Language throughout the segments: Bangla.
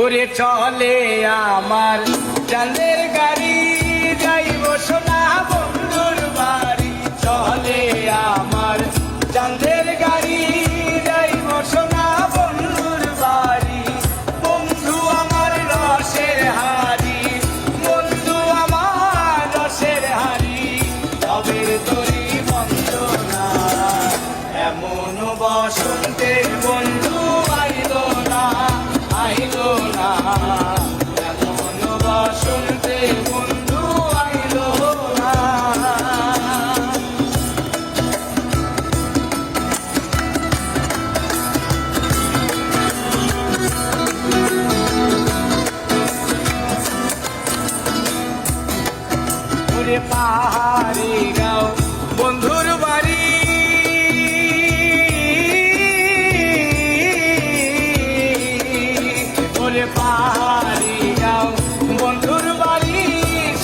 ওরে চলে আমার চাঁদের গাড়ি, যাইব সোনা বন্ধুর বাড়ি। চলে আমার চাঁদের গাড়ি, যাইব সোনা বন্ধুর বাড়ি। বন্ধু আমার রসের হাড়ি, বন্ধু আমার রসের হাড়ি। তবের তরি বন্দনা, এমন বসন্তের বন্ধু আইল না, আইল না। এমন বসন্তের বন্ধু আইল না। ওরে পাহাড়ি গাঁও বন্ধুর বাড়ি, ওরে পাহাড়ি গাঁও বন্ধুর বাড়ি।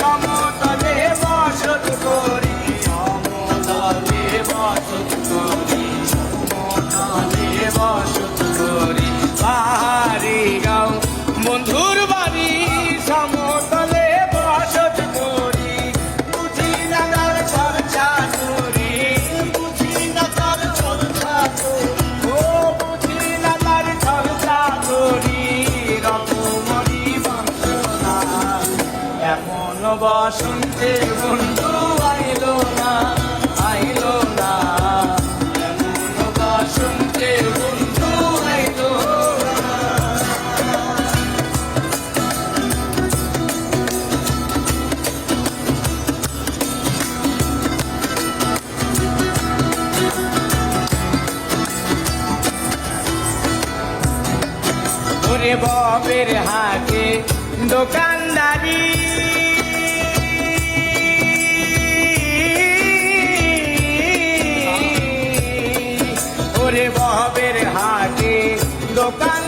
সমতলে বসত করি, সমতলে বসত করি, সমতলে বসত করি। পাহাড়ি গাঁও বন্ধুর বাড়ি, সমতলে বসত করি। বুঝি না তার চর্চা করি, বুঝি না তার চর্চা করি, ও বুঝি না তার চর্চা করি। রকমরি বঞ্চনা, এমন বসন্তের বন্ধু আইল না, আইল না। এমন বসন্তের বন্ধু আইল না। ওরে ববের হাতে দোকানদারি, ওরে ববের হাতে দোকান